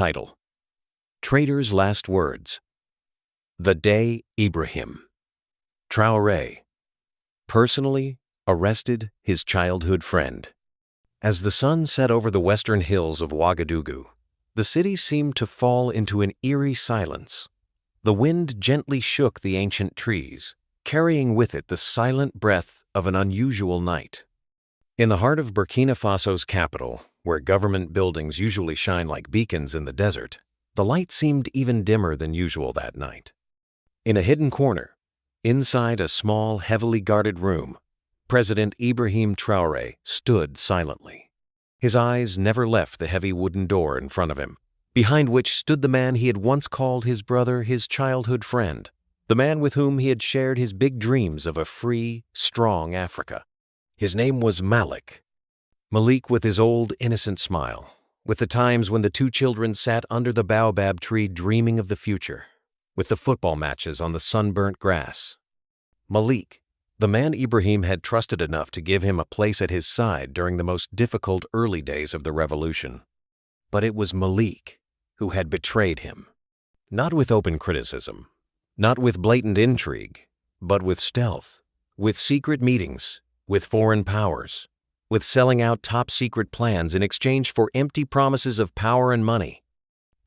Title: Traitor's Last Words. The day Ibrahim Traoré personally arrested his childhood friend. As the sun set over the western hills of Ouagadougou, the city seemed to fall into an eerie silence. The wind gently shook the ancient trees, carrying with it the silent breath of an unusual night. In the heart of Burkina Faso's capital, where government buildings usually shine like beacons in the desert, the light seemed even dimmer than usual that night. In a hidden corner, inside a small, heavily guarded room, President Ibrahim Traoré stood silently. His eyes never left the heavy wooden door in front of him, behind which stood the man he had once called his brother, his childhood friend, the man with whom he had shared his big dreams of a free, strong Africa. His name was Malik. Malik, with his old, innocent smile, with the times when the two children sat under the baobab tree dreaming of the future, with the football matches on the sunburnt grass. Malik, the man Ibrahim had trusted enough to give him a place at his side during the most difficult early days of the revolution. But it was Malik who had betrayed him. Not with open criticism, not with blatant intrigue, but with stealth, with secret meetings, with foreign powers, with selling out top-secret plans in exchange for empty promises of power and money.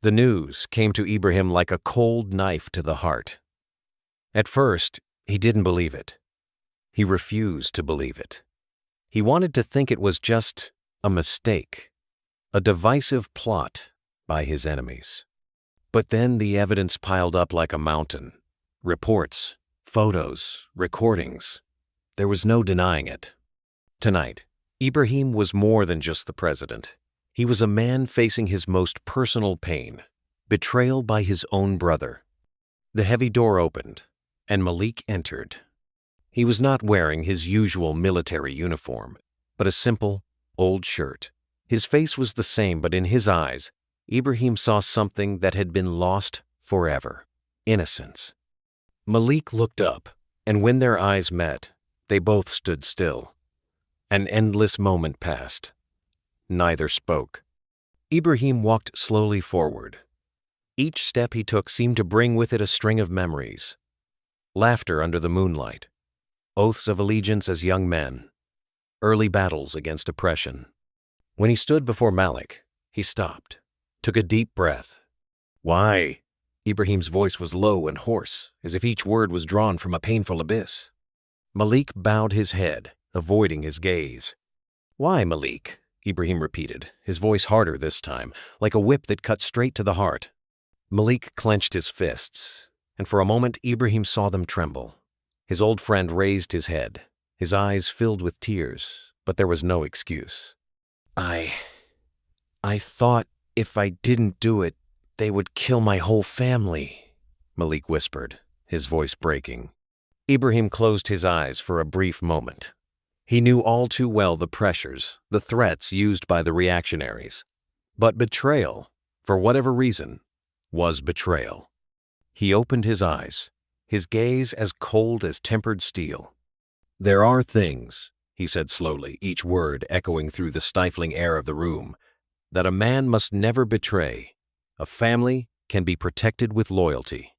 The news came to Ibrahim like a cold knife to the heart. At first, he didn't believe it. He refused to believe it. He wanted to think it was just a mistake, a divisive plot by his enemies. But then the evidence piled up like a mountain. Reports, photos, recordings. There was no denying it. Tonight, Ibrahim was more than just the president. He was a man facing his most personal pain, betrayal by his own brother. The heavy door opened, and Malik entered. He was not wearing his usual military uniform, but a simple, old shirt. His face was the same, but in his eyes, Ibrahim saw something that had been lost forever: innocence. Malik looked up, and when their eyes met, they both stood still. An endless moment passed. Neither spoke. Ibrahim walked slowly forward. Each step he took seemed to bring with it a string of memories. Laughter under the moonlight, oaths of allegiance as young men, early battles against oppression. When he stood before Malik, he stopped, took a deep breath. "Why?" Ibrahim's voice was low and hoarse, as if each word was drawn from a painful abyss. Malik bowed his head, avoiding his gaze. "Why, Malik?" Ibrahim repeated, his voice harder this time, like a whip that cut straight to the heart. Malik clenched his fists, and for a moment Ibrahim saw them tremble. His old friend raised his head, his eyes filled with tears, but there was no excuse. I thought if I didn't do it, they would kill my whole family," Malik whispered, his voice breaking. Ibrahim closed his eyes for a brief moment. He knew all too well the pressures, the threats used by the reactionaries. But betrayal, for whatever reason, was betrayal. He opened his eyes, his gaze as cold as tempered steel. "There are things," he said slowly, each word echoing through the stifling air of the room, "that a man must never betray. A family can be protected with loyalty.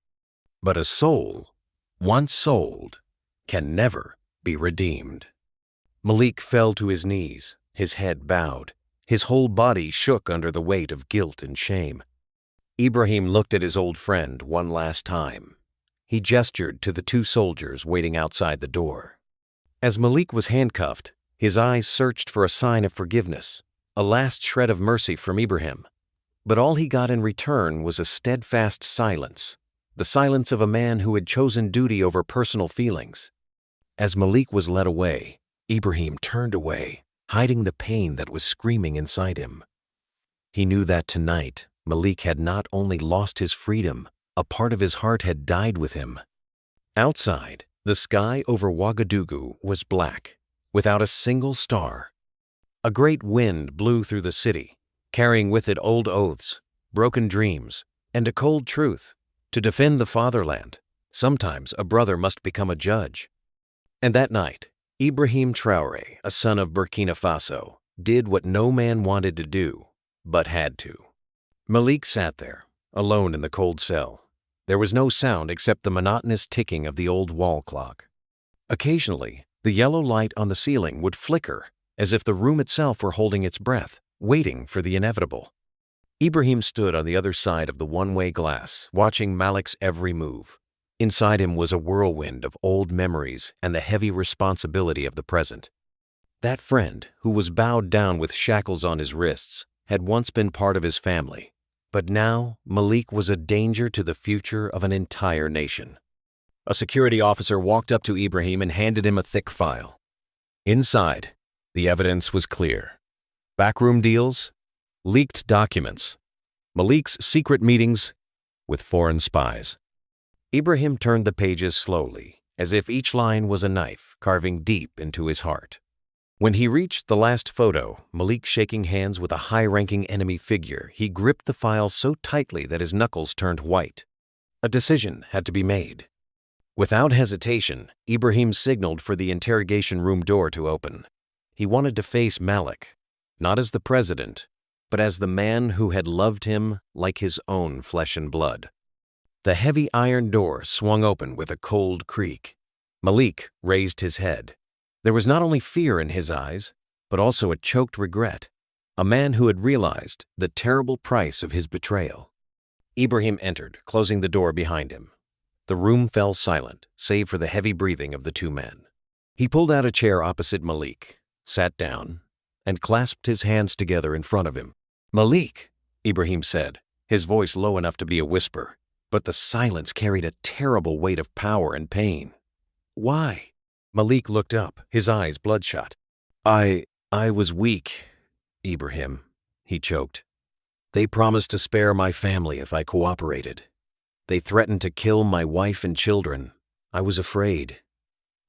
But a soul, once sold, can never be redeemed." Malik fell to his knees, his head bowed. His whole body shook under the weight of guilt and shame. Ibrahim looked at his old friend one last time. He gestured to the two soldiers waiting outside the door. As Malik was handcuffed, his eyes searched for a sign of forgiveness, a last shred of mercy from Ibrahim. But all he got in return was a steadfast silence, the silence of a man who had chosen duty over personal feelings. As Malik was led away, Ibrahim turned away, hiding the pain that was screaming inside him. He knew that tonight, Malik had not only lost his freedom, a part of his heart had died with him. Outside, the sky over Ouagadougou was black, without a single star. A great wind blew through the city, carrying with it old oaths, broken dreams, and a cold truth. To defend the fatherland, sometimes a brother must become a judge. And that night, Ibrahim Traoré, a son of Burkina Faso, did what no man wanted to do, but had to. Malik sat there, alone in the cold cell. There was no sound except the monotonous ticking of the old wall clock. Occasionally, the yellow light on the ceiling would flicker, as if the room itself were holding its breath, waiting for the inevitable. Ibrahim stood on the other side of the one-way glass, watching Malik's every move. Inside him was a whirlwind of old memories and the heavy responsibility of the present. That friend, who was bowed down with shackles on his wrists, had once been part of his family. But now, Malik was a danger to the future of an entire nation. A security officer walked up to Ibrahim and handed him a thick file. Inside, the evidence was clear. Backroom deals, leaked documents, Malik's secret meetings with foreign spies. Ibrahim turned the pages slowly, as if each line was a knife carving deep into his heart. When he reached the last photo, Malik shaking hands with a high-ranking enemy figure, he gripped the file so tightly that his knuckles turned white. A decision had to be made. Without hesitation, Ibrahim signaled for the interrogation room door to open. He wanted to face Malik, not as the president, but as the man who had loved him like his own flesh and blood. The heavy iron door swung open with a cold creak. Malik raised his head. There was not only fear in his eyes, but also a choked regret. A man who had realized the terrible price of his betrayal. Ibrahim entered, closing the door behind him. The room fell silent, save for the heavy breathing of the two men. He pulled out a chair opposite Malik, sat down, and clasped his hands together in front of him. "Malik," Ibrahim said, his voice low enough to be a whisper, but the silence carried a terrible weight of power and pain. "Why?" Malik looked up, his eyes bloodshot. I was weak, Ibrahim," he choked. "They promised to spare my family if I cooperated. They threatened to kill my wife and children. I was afraid.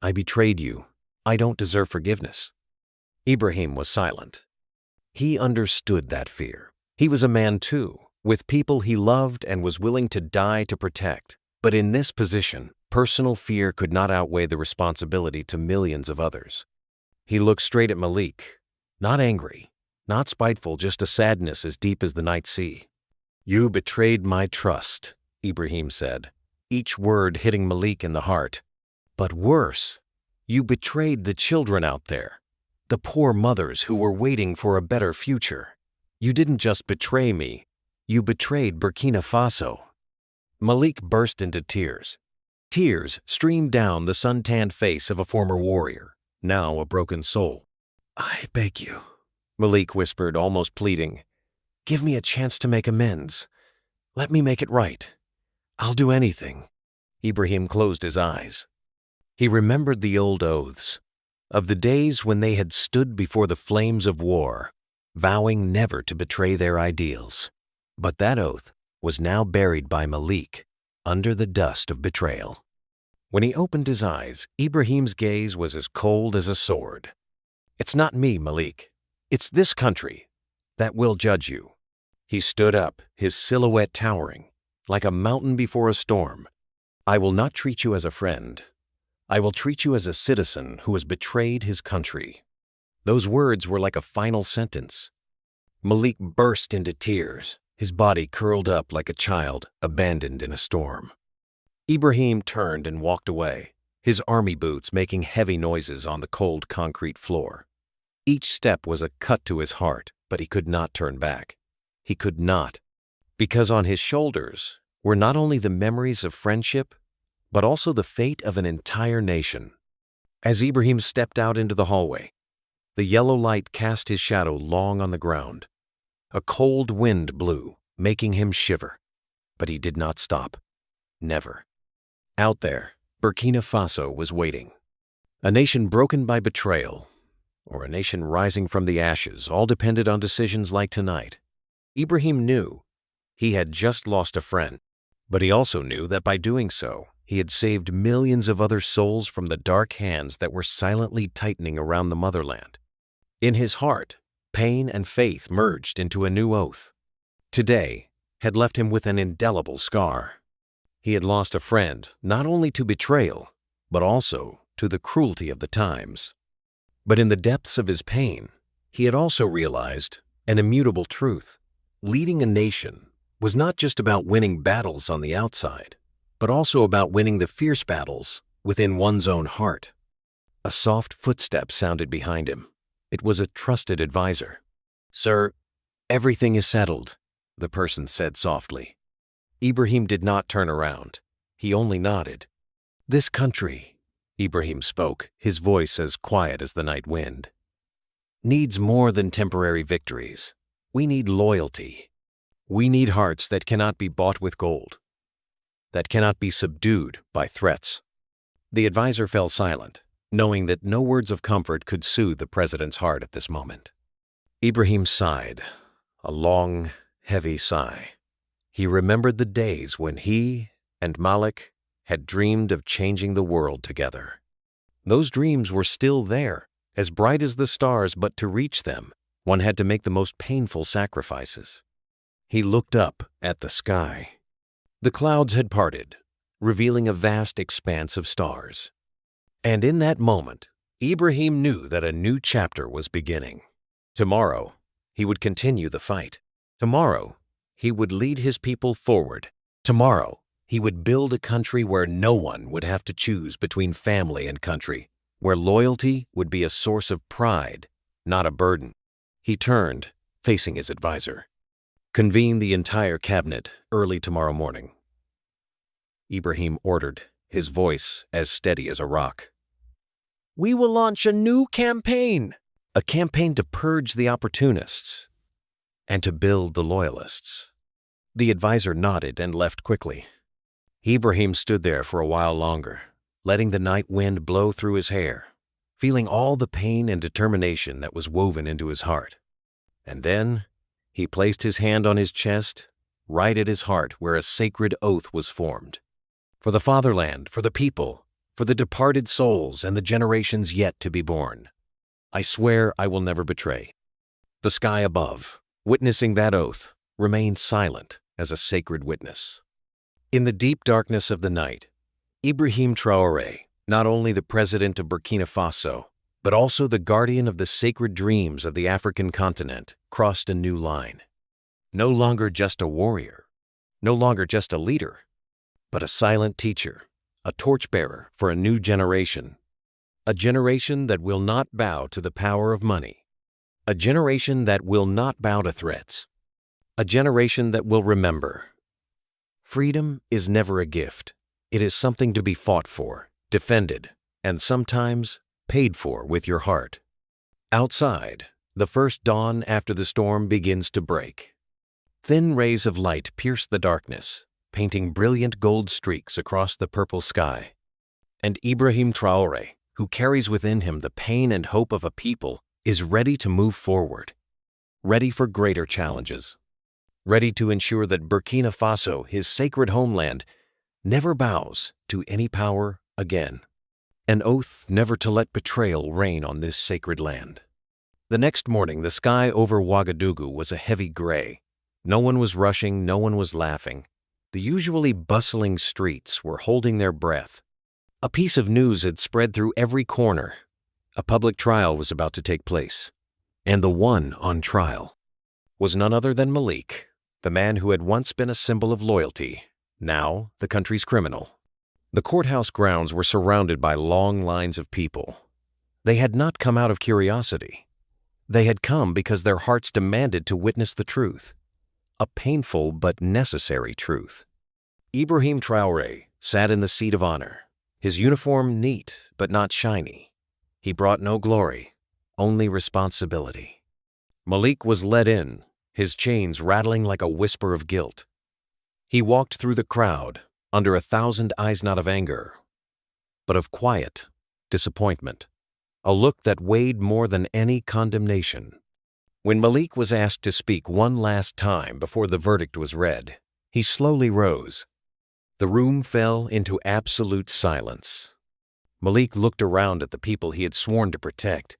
I betrayed you. I don't deserve forgiveness." Ibrahim was silent. He understood that fear. He was a man too, with people he loved and was willing to die to protect. But in this position, personal fear could not outweigh the responsibility to millions of others. He looked straight at Malik, not angry, not spiteful, just a sadness as deep as the night sea. "You betrayed my trust," Ibrahim said, each word hitting Malik in the heart. "But worse, you betrayed the children out there, the poor mothers who were waiting for a better future. You didn't just betray me, you betrayed Burkina Faso." Malik burst into tears. Tears streamed down the sun-tanned face of a former warrior, now a broken soul. "I beg you," Malik whispered, almost pleading. "Give me a chance to make amends. Let me make it right. I'll do anything." Ibrahim closed his eyes. He remembered the old oaths, of the days when they had stood before the flames of war, vowing never to betray their ideals. But that oath was now buried by Malik under the dust of betrayal. When he opened his eyes, Ibrahim's gaze was as cold as a sword. "It's not me, Malik. It's this country that will judge you." He stood up, his silhouette towering, like a mountain before a storm. "I will not treat you as a friend. I will treat you as a citizen who has betrayed his country." Those words were like a final sentence. Malik burst into tears, his body curled up like a child abandoned in a storm. Ibrahim turned and walked away, his army boots making heavy noises on the cold concrete floor. Each step was a cut to his heart, but he could not turn back. He could not, because on his shoulders were not only the memories of friendship, but also the fate of an entire nation. As Ibrahim stepped out into the hallway, the yellow light cast his shadow long on the ground. A cold wind blew, making him shiver, but he did not stop. Never. Out there, Burkina Faso was waiting. A nation broken by betrayal, or a nation rising from the ashes, all depended on decisions like tonight. Ibrahim knew he had just lost a friend, but he also knew that by doing so, he had saved millions of other souls from the dark hands that were silently tightening around the motherland. In his heart, pain and faith merged into a new oath. Today had left him with an indelible scar. He had lost a friend not only to betrayal, but also to the cruelty of the times. But in the depths of his pain, he had also realized an immutable truth. Leading a nation was not just about winning battles on the outside, but also about winning the fierce battles within one's own heart. A soft footstep sounded behind him. It was a trusted advisor. "Sir, everything is settled," the person said softly. Ibrahim did not turn around. He only nodded. "This country," Ibrahim spoke, his voice as quiet as the night wind, "needs more than temporary victories. We need loyalty. We need hearts that cannot be bought with gold, that cannot be subdued by threats." The advisor fell silent, knowing that no words of comfort could soothe the president's heart at this moment. Ibrahim sighed, a long, heavy sigh. He remembered the days when he and Malik had dreamed of changing the world together. Those dreams were still there, as bright as the stars, but to reach them, one had to make the most painful sacrifices. He looked up at the sky. The clouds had parted, revealing a vast expanse of stars. And in that moment, Ibrahim knew that a new chapter was beginning. Tomorrow, he would continue the fight. Tomorrow, he would lead his people forward. Tomorrow, he would build a country where no one would have to choose between family and country, where loyalty would be a source of pride, not a burden. He turned, facing his advisor. "Convene the entire cabinet early tomorrow morning," Ibrahim ordered, his voice as steady as a rock. "We will launch a new campaign." A campaign to purge the opportunists and to build the loyalists. The advisor nodded and left quickly. Ibrahim stood there for a while longer, letting the night wind blow through his hair, feeling all the pain and determination that was woven into his heart. And then he placed his hand on his chest, right at his heart where a sacred oath was formed. For the fatherland, for the people, for the departed souls and the generations yet to be born. I swear I will never betray. The sky above, witnessing that oath, remained silent as a sacred witness. In the deep darkness of the night, Ibrahim Traoré, not only the president of Burkina Faso, but also the guardian of the sacred dreams of the African continent, crossed a new line. No longer just a warrior, no longer just a leader, but a silent teacher, a torchbearer for a new generation. A generation that will not bow to the power of money. A generation that will not bow to threats. A generation that will remember. Freedom is never a gift. It is something to be fought for, defended, and sometimes paid for with your heart. Outside, the first dawn after the storm begins to break. Thin rays of light pierce the darkness, painting brilliant gold streaks across the purple sky. And Ibrahim Traoré, who carries within him the pain and hope of a people, is ready to move forward, ready for greater challenges, ready to ensure that Burkina Faso, his sacred homeland, never bows to any power again. An oath never to let betrayal reign on this sacred land. The next morning, the sky over Ouagadougou was a heavy gray. No one was rushing, no one was laughing. The usually bustling streets were holding their breath. A piece of news had spread through every corner. A public trial was about to take place, and the one on trial was none other than Malik, the man who had once been a symbol of loyalty, now the country's criminal. The courthouse grounds were surrounded by long lines of people. They had not come out of curiosity. They had come because their hearts demanded to witness the truth, a painful but necessary truth. Ibrahim Traoré sat in the seat of honor, his uniform neat but not shiny. He brought no glory, only responsibility. Malik was led in, his chains rattling like a whisper of guilt. He walked through the crowd, under 1,000 eyes not of anger, but of quiet disappointment, a look that weighed more than any condemnation. When Malik was asked to speak one last time before the verdict was read, he slowly rose. The room fell into absolute silence. Malik looked around at the people he had sworn to protect,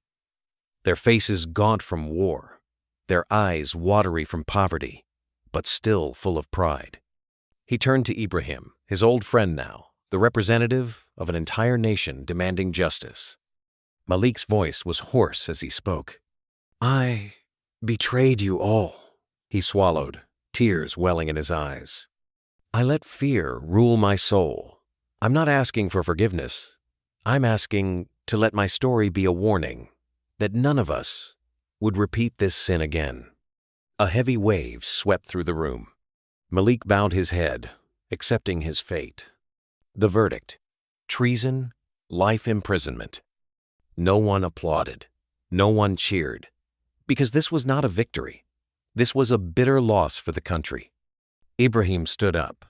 their faces gaunt from war, their eyes watery from poverty, but still full of pride. He turned to Ibrahim, his old friend now, the representative of an entire nation demanding justice. Malik's voice was hoarse as he spoke. "I betrayed you all," He swallowed, tears welling in his eyes. I let fear rule my soul. I'm not asking for forgiveness. I'm asking to let my story be a warning that none of us would repeat this sin again. A heavy wave swept through the room. Malik bowed his head, accepting his fate. The verdict: treason, life imprisonment. No one applauded. No one cheered. Because this was not a victory. This was a bitter loss for the country. Ibrahim stood up.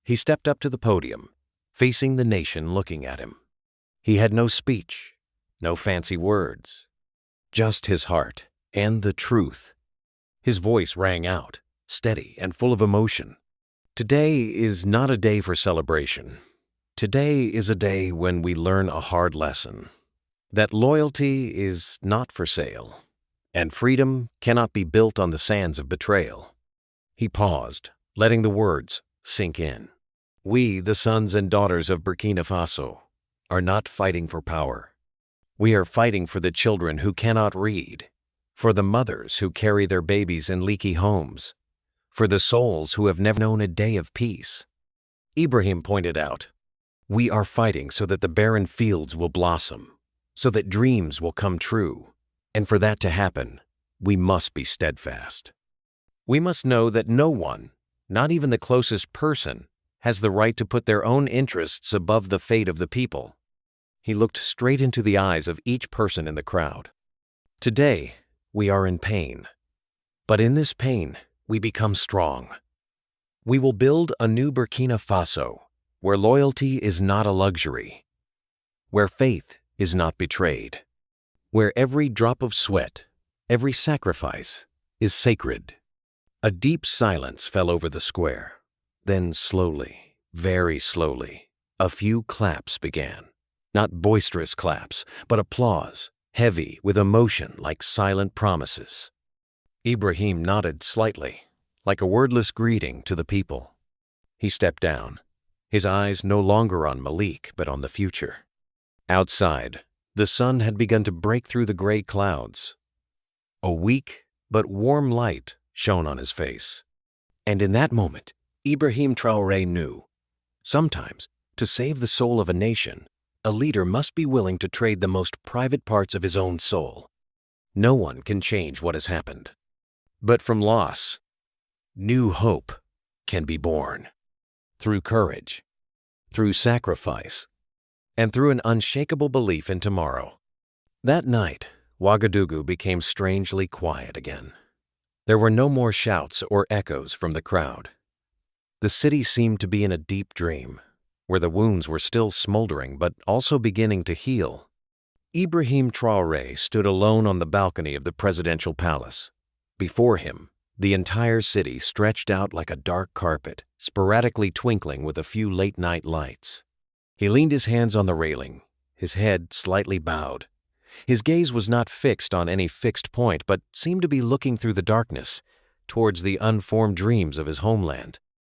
He stepped up to the podium, facing the nation looking at him. He had no speech, no fancy words, just his heart and the truth. His voice rang out, steady and full of emotion. Today is not a day for celebration. Today is a day when we learn a hard lesson. That loyalty is not for sale, and freedom cannot be built on the sands of betrayal. He paused, letting the words sink in. We, the sons and daughters of Burkina Faso, are not fighting for power. We are fighting for the children who cannot read, for the mothers who carry their babies in leaky homes, for the souls who have never known a day of peace. Ibrahim pointed out, we are fighting so that the barren fields will blossom, so that dreams will come true, and for that to happen, we must be steadfast. We must know that no one, not even the closest person, has the right to put their own interests above the fate of the people. He looked straight into the eyes of each person in the crowd. Today, we are in pain, but in this pain, we become strong. We will build a new Burkina Faso, where loyalty is not a luxury, where faith is not betrayed, where every drop of sweat, every sacrifice is sacred. A deep silence fell over the square. Then slowly, very slowly, a few claps began. Not boisterous claps, but applause, heavy with emotion like silent promises. Ibrahim nodded slightly, like a wordless greeting to the people. He stepped down, his eyes no longer on Malik but on the future. Outside, the sun had begun to break through the gray clouds. A weak but warm light shone on his face. And in that moment, Ibrahim Traoré knew, sometimes, to save the soul of a nation, a leader must be willing to trade the most private parts of his own soul. No one can change what has happened. But from loss, new hope can be born. Through courage, through sacrifice, and through an unshakable belief in tomorrow. That night, Ouagadougou became strangely quiet again. There were no more shouts or echoes from the crowd. The city seemed to be in a deep dream, where the wounds were still smoldering but also beginning to heal. Ibrahim Traoré stood alone on the balcony of the presidential palace. Before him, the entire city stretched out like a dark carpet, sporadically twinkling with a few late-night lights. He leaned his hands on the railing, his head slightly bowed. His gaze was not fixed on any fixed point, but seemed to be looking through the darkness, towards the unformed dreams of his homeland.